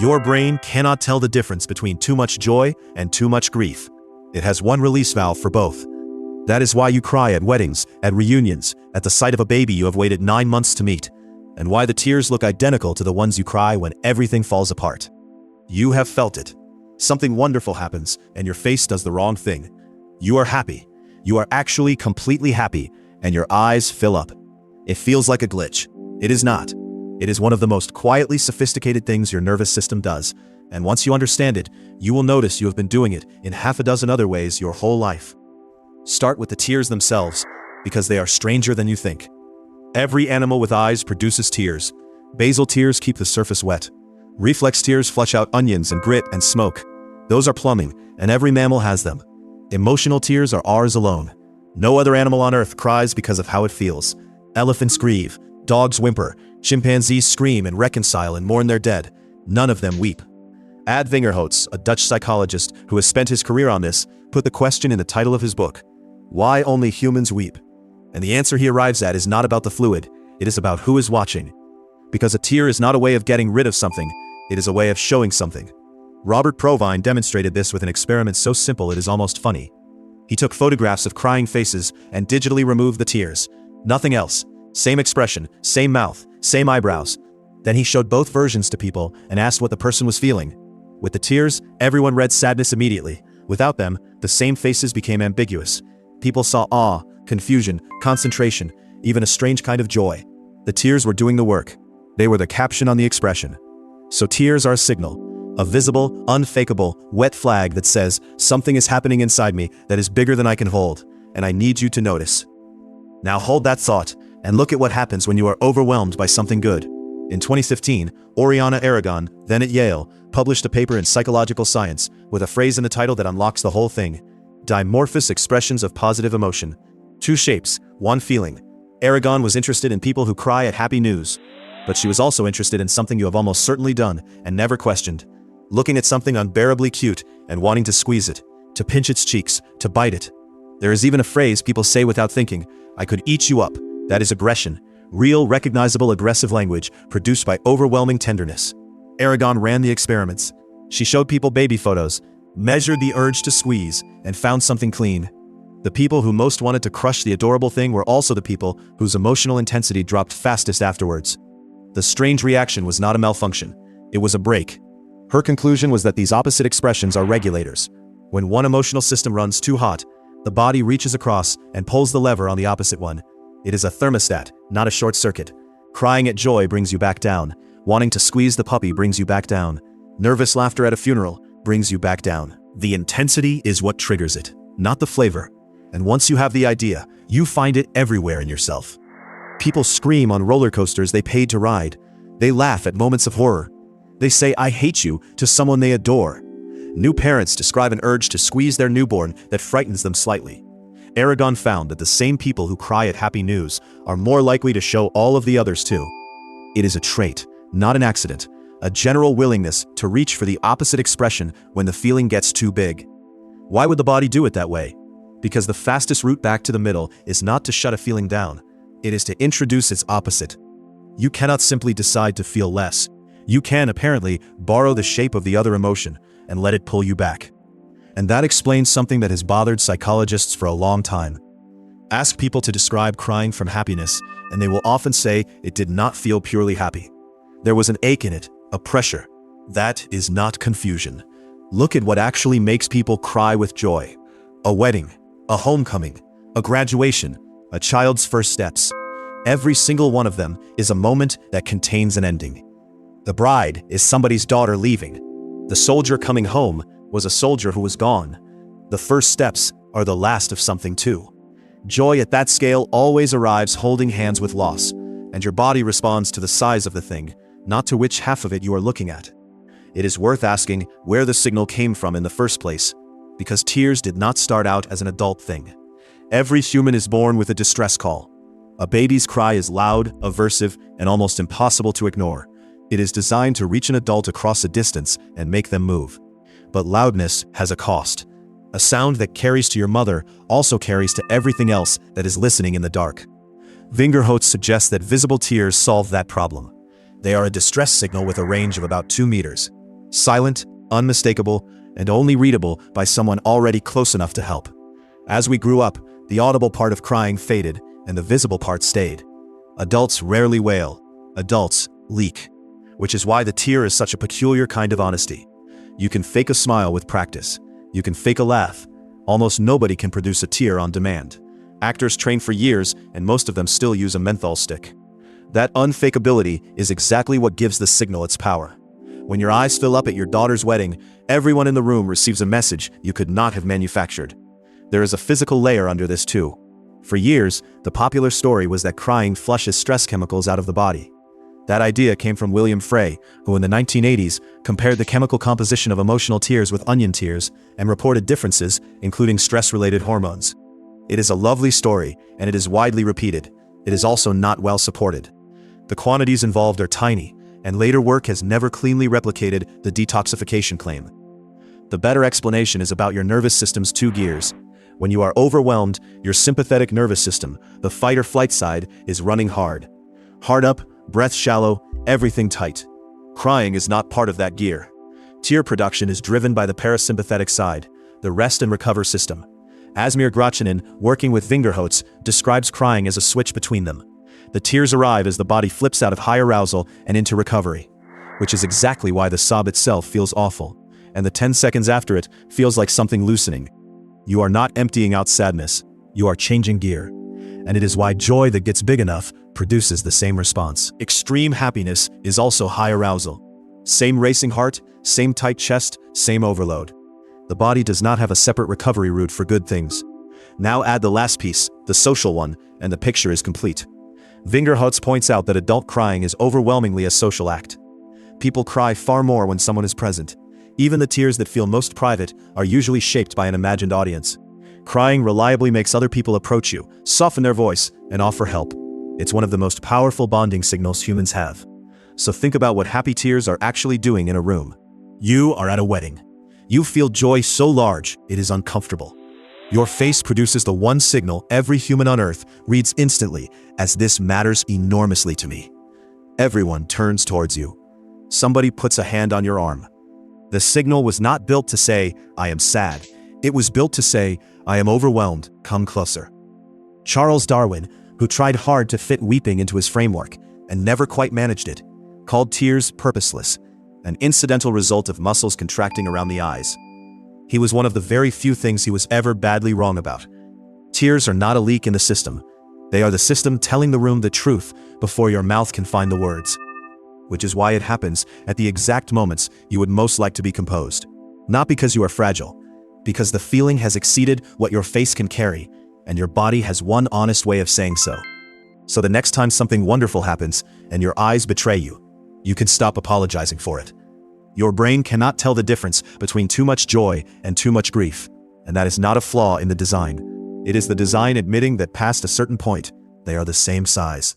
Your brain cannot tell the difference between too much joy and too much grief. It has one release valve for both. That is why you cry at weddings, at reunions, at the sight of a baby you have waited 9 months to meet, and why the tears look identical to the ones you cry when everything falls apart. You have felt it. Something wonderful happens, and your face does the wrong thing. You are happy. You are actually completely happy, and your eyes fill up. It feels like a glitch. It is not. It is one of the most quietly sophisticated things your nervous system does, and once you understand it, you will notice you have been doing it in half a dozen other ways your whole life. Start with the tears themselves, because they are stranger than you think. Every animal with eyes produces tears. Basal tears keep the surface wet. Reflex tears flush out onions and grit and smoke. Those are plumbing, and every mammal has them. Emotional tears are ours alone. No other animal on Earth cries because of how it feels. Elephants grieve, dogs whimper, chimpanzees scream and reconcile and mourn their dead. None of them weep. Ad Vingerhoets, a Dutch psychologist who has spent his career on this, put the question in the title of his book, "Why Only Humans Weep?" And the answer he arrives at is not about the fluid, it is about who is watching. Because a tear is not a way of getting rid of something, it is a way of showing something. Robert Provine demonstrated this with an experiment so simple it is almost funny. He took photographs of crying faces and digitally removed the tears. Nothing else. Same expression, same mouth, same eyebrows. Then he showed both versions to people and asked what the person was feeling. With the tears, everyone read sadness immediately. Without them, the same faces became ambiguous. People saw awe, confusion, concentration, even a strange kind of joy. The tears were doing the work. They were the caption on the expression. So tears are a signal. A visible, unfakeable, wet flag that says, something is happening inside me that is bigger than I can hold, and I need you to notice. Now hold that thought, and look at what happens when you are overwhelmed by something good. In 2015, Oriana Aragón, then at Yale, published a paper in Psychological Science with a phrase in the title that unlocks the whole thing. Dimorphous expressions of positive emotion. 2 shapes, 1 feeling. Aragón was interested in people who cry at happy news. But she was also interested in something you have almost certainly done and never questioned. Looking at something unbearably cute and wanting to squeeze it, to pinch its cheeks, to bite it. There is even a phrase people say without thinking, "I could eat you up." That is aggression. Real, recognizable aggressive language produced by overwhelming tenderness. Aragón ran the experiments. She showed people baby photos, measured the urge to squeeze, and found something clean. The people who most wanted to crush the adorable thing were also the people whose emotional intensity dropped fastest afterwards. The strange reaction was not a malfunction. It was a break. Her conclusion was that these opposite expressions are regulators. When one emotional system runs too hot, the body reaches across and pulls the lever on the opposite one. It is a thermostat, not a short circuit. Crying at joy brings you back down. Wanting to squeeze the puppy brings you back down. Nervous laughter at a funeral brings you back down. The intensity is what triggers it, not the flavor. And once you have the idea, you find it everywhere in yourself. People scream on roller coasters they paid to ride. They laugh at moments of horror. They say "I hate you" to someone they adore. New parents describe an urge to squeeze their newborn that frightens them slightly. Aragón found that the same people who cry at happy news are more likely to show all of the others too. It is a trait, not an accident, a general willingness to reach for the opposite expression when the feeling gets too big. Why would the body do it that way? Because the fastest route back to the middle is not to shut a feeling down. It is to introduce its opposite. You cannot simply decide to feel less. You can, apparently, borrow the shape of the other emotion and let it pull you back. And that explains something that has bothered psychologists for a long time. Ask people to describe crying from happiness, and they will often say it did not feel purely happy. There was an ache in it, a pressure. That is not confusion. Look at what actually makes people cry with joy. A wedding, a homecoming, a graduation, a child's first steps. Every single one of them is a moment that contains an ending. The bride is somebody's daughter leaving. The soldier coming home was a soldier who was gone. The first steps are the last of something too. Joy at that scale always arrives holding hands with loss, and your body responds to the size of the thing, not to which half of it you are looking at. It is worth asking where the signal came from in the first place, because tears did not start out as an adult thing. Every human is born with a distress call. A baby's cry is loud, aversive, and almost impossible to ignore. It is designed to reach an adult across a distance and make them move. But loudness has a cost. A sound that carries to your mother also carries to everything else that is listening in the dark. Vingerhoets suggests that visible tears solve that problem. They are a distress signal with a range of about 2 meters. Silent, unmistakable, and only readable by someone already close enough to help. As we grew up, the audible part of crying faded, and the visible part stayed. Adults rarely wail. Adults leak. Which is why the tear is such a peculiar kind of honesty. You can fake a smile with practice. You can fake a laugh. Almost nobody can produce a tear on demand. Actors train for years, and most of them still use a menthol stick. That unfakeability is exactly what gives the signal its power. When your eyes fill up at your daughter's wedding, everyone in the room receives a message you could not have manufactured. There is a physical layer under this too. For years, the popular story was that crying flushes stress chemicals out of the body. That idea came from William Frey, who in the 1980s compared the chemical composition of emotional tears with onion tears and reported differences, including stress-related hormones. It is a lovely story, and it is widely repeated. It is also not well supported. The quantities involved are tiny, and later work has never cleanly replicated the detoxification claim. The better explanation is about your nervous system's two gears. When you are overwhelmed, your sympathetic nervous system, the fight or flight side, is running hard. Hard up, breath shallow, everything tight. Crying is not part of that gear. Tear production is driven by the parasympathetic side, the rest and recover system. Asmir Grachinin, working with Vingerhoets, describes crying as a switch between them. The tears arrive as the body flips out of high arousal and into recovery, which is exactly why the sob itself feels awful, and the 10 seconds after it feels like something loosening. You are not emptying out sadness, you are changing gear. And it is why joy that gets big enough produces the same response. Extreme happiness is also high arousal. Same racing heart, same tight chest, same overload. The body does not have a separate recovery route for good things. Now add the last piece, the social one, and the picture is complete. Vingerhoets points out that adult crying is overwhelmingly a social act. People cry far more when someone is present. Even the tears that feel most private are usually shaped by an imagined audience. Crying reliably makes other people approach you, soften their voice, and offer help. It's one of the most powerful bonding signals humans have. So think about what happy tears are actually doing in a room. You are at a wedding. You feel joy so large, it is uncomfortable. Your face produces the one signal every human on earth reads instantly, as this matters enormously to me. Everyone turns towards you. Somebody puts a hand on your arm. The signal was not built to say, I am sad. It was built to say, I am overwhelmed, come closer. Charles Darwin, who tried hard to fit weeping into his framework, and never quite managed it, called tears purposeless, an incidental result of muscles contracting around the eyes. He was one of the very few things he was ever badly wrong about. Tears are not a leak in the system. They are the system telling the room the truth before your mouth can find the words. Which is why it happens at the exact moments you would most like to be composed. Not because you are fragile, because the feeling has exceeded what your face can carry, and your body has one honest way of saying so. So the next time something wonderful happens and your eyes betray you, you can stop apologizing for it. Your brain cannot tell the difference between too much joy and too much grief, and that is not a flaw in the design. It is the design admitting that past a certain point, they are the same size.